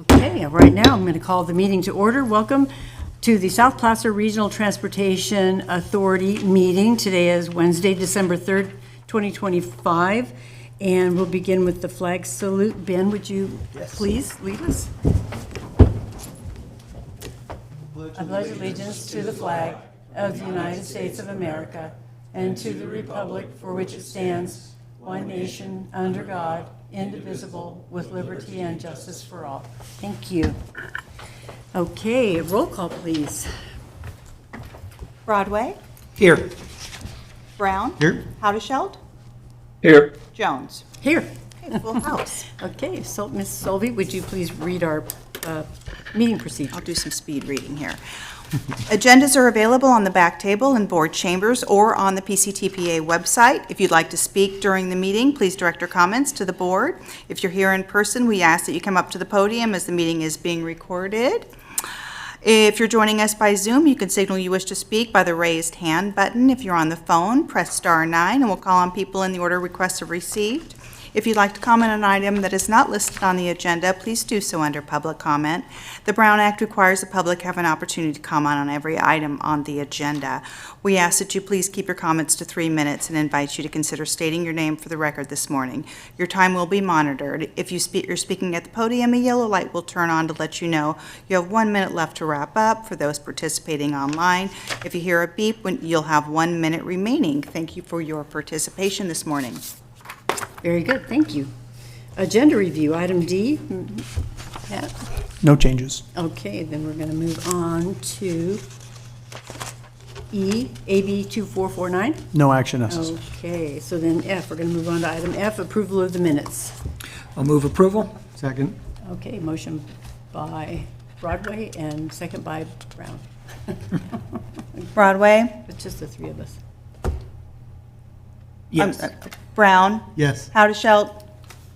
Okay, right now I'm going to call the meeting to order. Welcome to the South Placer Regional Transportation Authority meeting. Today is Wednesday, December 3rd, 2025, and we'll begin with the flag salute. Ben, would you please lead us? I pledge allegiance to the flag of the United States of America and to the republic for which it stands, one nation, under God, indivisible, with liberty and justice for all. Thank you. Okay, roll call, please. Broadway. Here. Brown. Here. Howdesheld. Here. Jones. Here. Okay, full house. Okay, so Ms. Solvey, would you please read our meeting procedure? I'll do some speed reading here. Agendas are available on the back table in board chambers or on the PCTPA website. If you'd like to speak during the meeting, please direct your comments to the board. If you're here in person, we ask that you come up to the podium as the meeting is being recorded. If you're joining us by Zoom, you can signal you wish to speak by the raised hand button. If you're on the phone, press *9 and we'll call on people in the order requests are received. If you'd like to comment on an item that is not listed on the agenda, please do so under public comment. The Brown Act requires the public have an opportunity to comment on every item on the agenda. We ask that you please keep your comments to 3 minutes and invite you to consider stating your name for the record this morning. Your time will be monitored. If you're speaking at the podium, a yellow light will turn on to let you know you have 1 minute left to wrap up. For those participating online, if you hear a beep, you'll have 1 minute remaining. Thank you for your participation this morning. Very good, thank you. Agenda review, item D. Pat? No changes. Okay, then we're going to move on to E, AB 2449. No action necessary. Okay, so then F, we're going to move on to item F, approval of the minutes. I'll move approval. Second. Okay, motion by Broadway and second by Brown. Broadway. It's just the three of us. Yes. Brown. Yes. Howdesheld.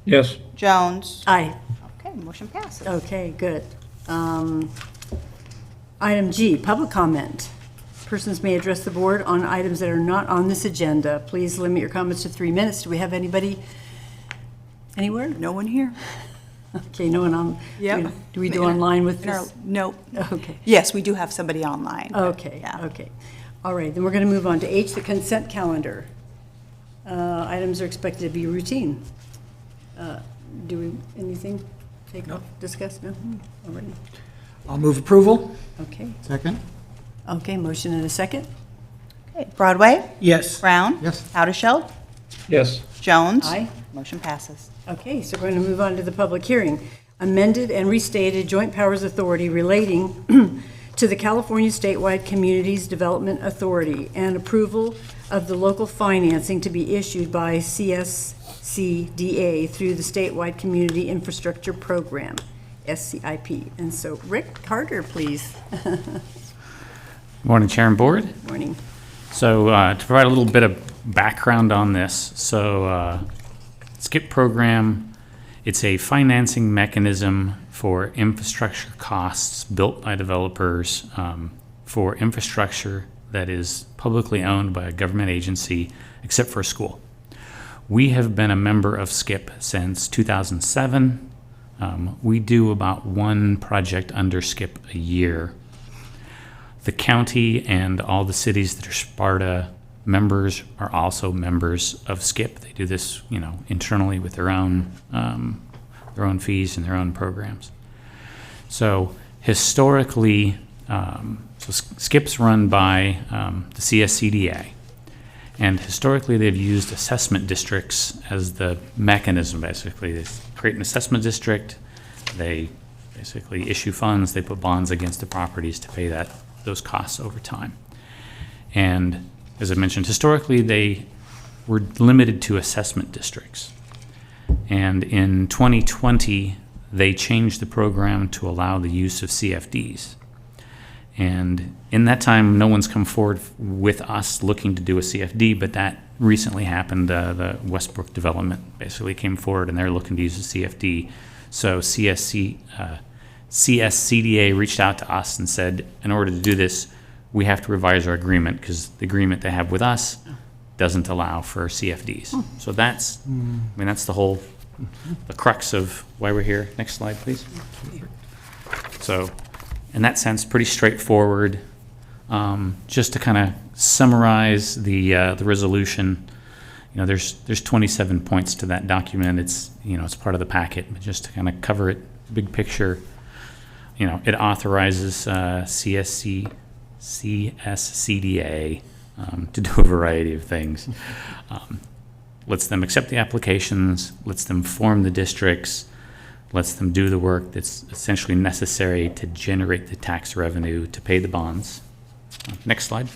Yes. Jones. Aye. Okay, motion passes. Okay, good. Item G, public comment. Persons may address the board on items that are not on this agenda. Please limit your comments to 3 minutes. Do we have anybody anywhere? No one here? Okay, no one on. Yep. Do we do online with this? Nope. Okay. Yes, we do have somebody online. Okay, Yeah. okay. All right, then we're going to move on to H, the consent calendar. Items are expected to be routine. Do we, anything take off, discuss? No? Already? I'll move approval. Okay. Second. Okay, motion and a second. Okay, Broadway. Yes. Brown. Yes. Howdesheld. Yes. Jones. Aye. Motion passes. Okay, so we're going to move on to the public hearing. Amended and restated Joint Powers Authority relating to the California Statewide Communities Development Authority and approval of the local financing to be issued by CSCDA through the Statewide Community Infrastructure Program, SCIP. And so, Rick Carter, please. Morning, Chair and Board. Morning. So to provide a little bit of background on this, so SCIP program, it's a financing mechanism for infrastructure costs built by developers for infrastructure that is publicly owned by a government agency, except for a school. We have been a member of SCIP since 2007. We do about one project under SCIP a year. The county and all the cities that are Sparta members are also members of SCIP. They do this, internally with their own fees and their own programs. So historically, SCIP's run by the CSCDA, and historically they've used assessment districts as the mechanism. Basically, they create an assessment district, they basically issue funds, they put bonds against the properties to pay those costs over time. And as I mentioned, historically they were limited to assessment districts. And in 2020, they changed the program to allow the use of CFDs. And in that time, no one's come forward with us looking to do a CFD, but that recently happened. The Westbrook development basically came forward and they're looking to use a CFD. So CSCDA reached out to us and said, in order to do this, we have to revise our agreement because the agreement they have with us doesn't allow for CFDs. So that's the whole, the crux of why we're here. Next slide, please. So in that sense, pretty straightforward. Just to kind of summarize the resolution, there's 27 points to that document. It's it's part of the packet, but just to kind of cover it, big picture. It authorizes CSCDA to do a variety of things. Lets them accept the applications, lets them form the districts, lets them do the work that's essentially necessary to generate the tax revenue to pay the bonds. Next slide.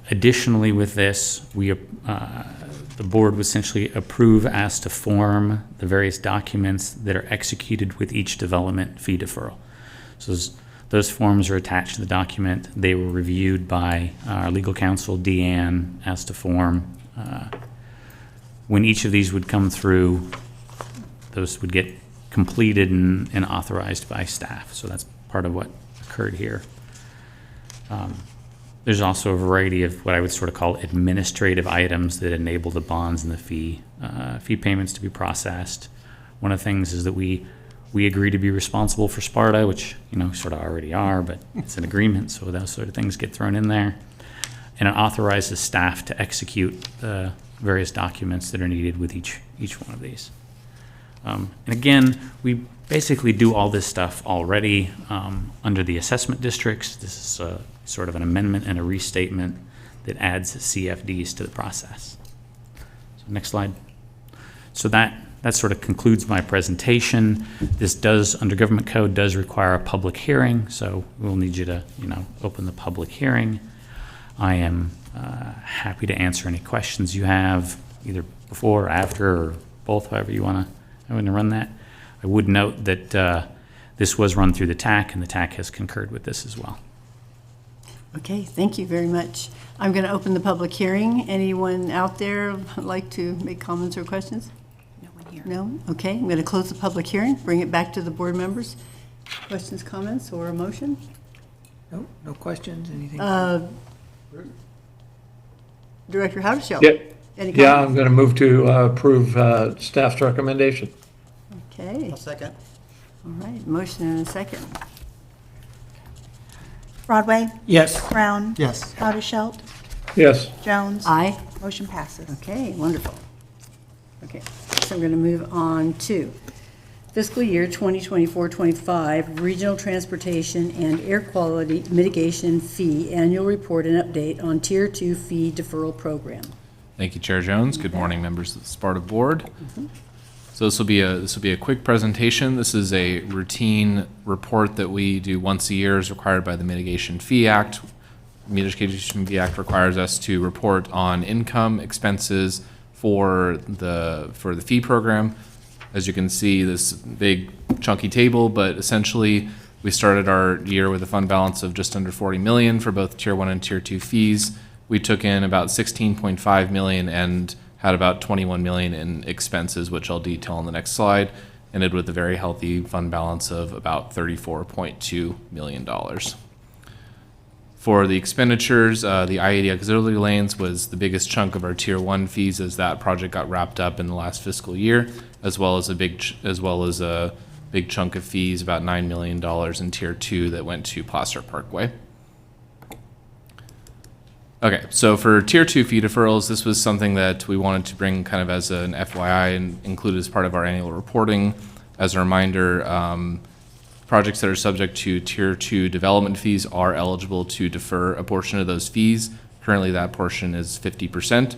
Additionally, with this, the board would essentially approve as to form the various documents that are executed with each development fee deferral. So those forms are attached to the document. They were reviewed by our legal counsel, Deanne, as to form. When each of these would come through, those would get completed and authorized by staff. So that's part of what occurred here. There's also a variety of what I would sort of call administrative items that enable the bonds and the fee payments to be processed. One of the things is that we agree to be responsible for Sparta, which sort of already are, but it's an agreement, so those sort of things get thrown in there. And it authorizes staff to execute the various documents that are needed with each one of these. And again, we basically do all this stuff already under the assessment districts. This is sort of an amendment and a restatement that adds CFDs to the process. So next slide. So that sort of concludes my presentation. This does, under government code, does require a public hearing, so we'll need you to open the public hearing. I am happy to answer any questions you have, either before or after, or both, however you want to run that. I would note that this was run through the TAC, and the TAC has concurred with this as well. Okay, thank you very much. I'm going to open the public hearing. Anyone out there like to make comments or questions? No one here. No? Okay, I'm going to close the public hearing, bring it back to the board members. Questions, comments, or a motion? No questions, anything? Director Howdeshell? Yeah, Any yeah, comments? I'm going to move to approve staff's recommendation. Okay, Second. all right, motion and a second. Broadway, Yes. Brown, Yes. Haudashelt, Yes. Jones. Aye. Motion passes. Okay, wonderful. Okay, so I'm going to move on to fiscal year 2024-25 Regional Transportation and Air Quality Mitigation Fee Annual Report and Update on Tier 2 Fee Deferral Program. Thank you, Chair Jones. Good morning, members of the Sparta Board. So this will be a quick presentation. This is a routine report that we do once a year as required by the Mitigation Fee Act. Mitigation Fee Act requires us to report on income, expenses for the fee program. As you can see, this big chunky table, but essentially we started our year with a fund balance of just under 40 million for both Tier 1 and Tier 2 fees. We took in about 16.5 million and had about 21 million in expenses, which I'll detail on the next slide, ended with a very healthy fund balance of about $34.2 million. For the expenditures, the I-80 auxiliary lanes was the biggest chunk of our Tier 1 fees as that project got wrapped up in the last fiscal year, as well as a big chunk of fees, about $9 million in Tier 2 that went to Placer Parkway. Okay, so for Tier 2 fee deferrals, this was something that we wanted to bring kind of as an FYI and include as part of our annual reporting. As a reminder, projects that are subject to Tier 2 development fees are eligible to defer a portion of those fees. Currently, that portion is 50%.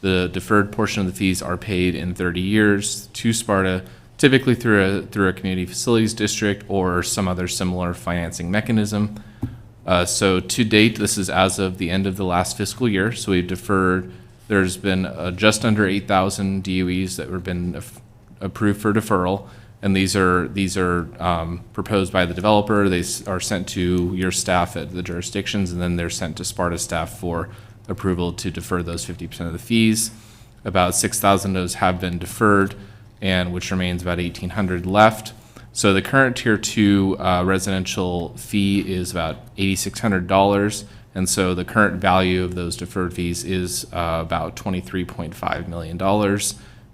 The deferred portion of the fees are paid in 30 years to Sparta, typically through a community facilities district or some other similar financing mechanism. So to date, this is as of the end of the last fiscal year. So we've deferred, there's been just under 8,000 DUEs that have been approved for deferral. And these are proposed by the developer. They are sent to your staff at the jurisdictions, and then they're sent to Sparta staff for approval to defer those 50% of the fees. About 6,000 of those have been deferred, and which remains about 1,800 left. So the current Tier 2 residential fee is about $8,600, and so the current value of those deferred fees is about $23.5 million,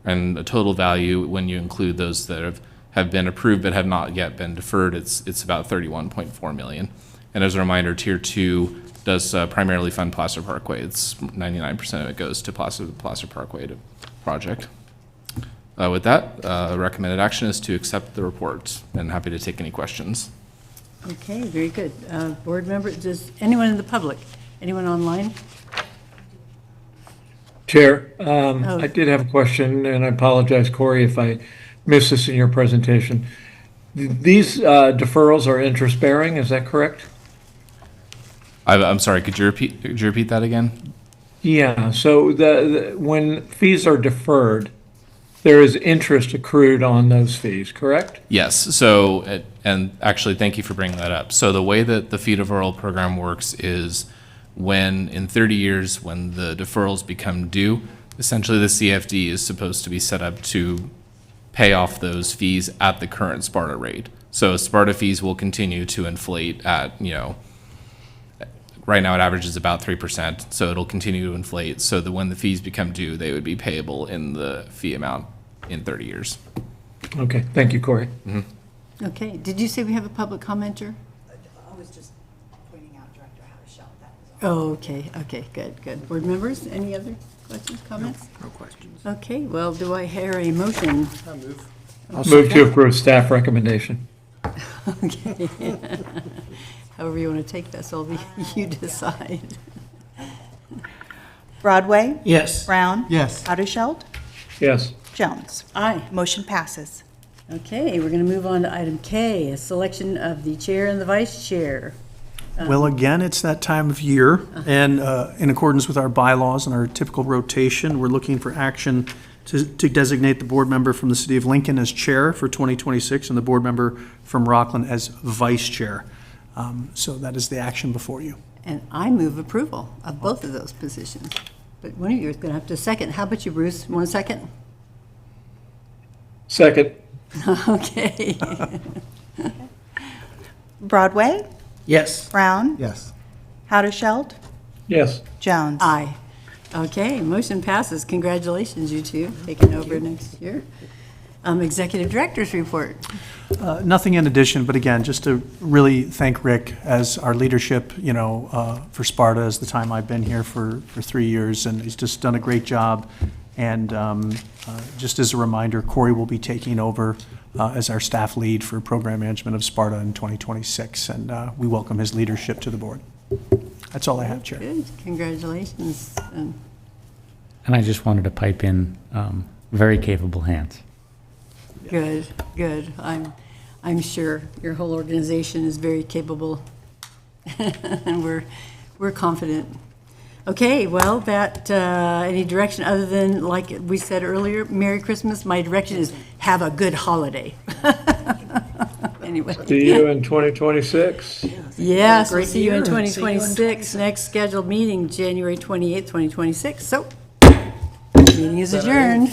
and the total value when you include those that have have been approved but have not yet been deferred, it's about 31.4 million. And as a reminder, Tier 2 does primarily fund Placer Parkway. It's 99% of it goes to Placer Parkway project. With that, recommended action is to accept the report, and happy to take any questions. Okay, very good. Board members, does anyone in the public, anyone online? Chair, I did have a question, and I apologize, Corey, if I missed this in your presentation. These deferrals are interest-bearing, is that correct? I'm sorry, could you repeat that again? Yeah, so when fees are deferred, there is interest accrued on those fees, correct? Yes. So, and actually, thank you for bringing that up. So the way that the fee deferral program works is when in 30 years, when the deferrals become due, essentially the CFD is supposed to be set up to pay off those fees at the current Sparta rate. So Sparta fees will continue to inflate at, right now it averages about 3%, so it'll continue to inflate so that when the fees become due, they would be payable in the fee amount in 30 years. Okay, thank you, Corey. Okay, did you say we have a public commenter? I was just pointing out Director Haddishell, that was all. Oh, okay, good. Board members, any other questions, comments? No questions. Okay, well, do I hear a motion? Move to approve staff recommendation. Okay. However you want to take this, I'll be, you decide. Broadway? Yes. Brown? Yes. Haddishell? Yes. Jones? Aye. Motion passes. Okay, we're going to move on to item K, a selection of the chair and the vice chair. Well, again, it's that time of year, and in accordance with our bylaws and our typical rotation, we're looking for action to designate the board member from the city of Lincoln as chair for 2026 and the board member from Rockland as vice chair. So that is the action before you. And I move approval of both of those positions. But one of you is going to have to second. How about you, Bruce? 1 second? Second. Okay. Broadway? Yes. Brown? Yes. Haddishell? Yes. Jones? Aye. Okay, motion passes. Congratulations, you two, taking over next year. Executive Director's report. Nothing in addition, but again, just to really thank Rick as our leadership, for Sparta as the time I've been here for 3 years, and he's just done a great job. And just as a reminder, Corey will be taking over as our staff lead for program management of Sparta in 2026, and we welcome his leadership to the board. That's all I have, Chair. Good, congratulations. And And I just wanted to pipe in very capable hands. Good. I'm sure your whole organization is very capable, and we're confident. Okay, well, that any direction other than, like we said earlier, Merry Christmas. My direction is have a good holiday. Anyway. See you in 2026. Yes, we'll see you in 2026. Next scheduled meeting, January 28th, 2026. So, meeting is adjourned.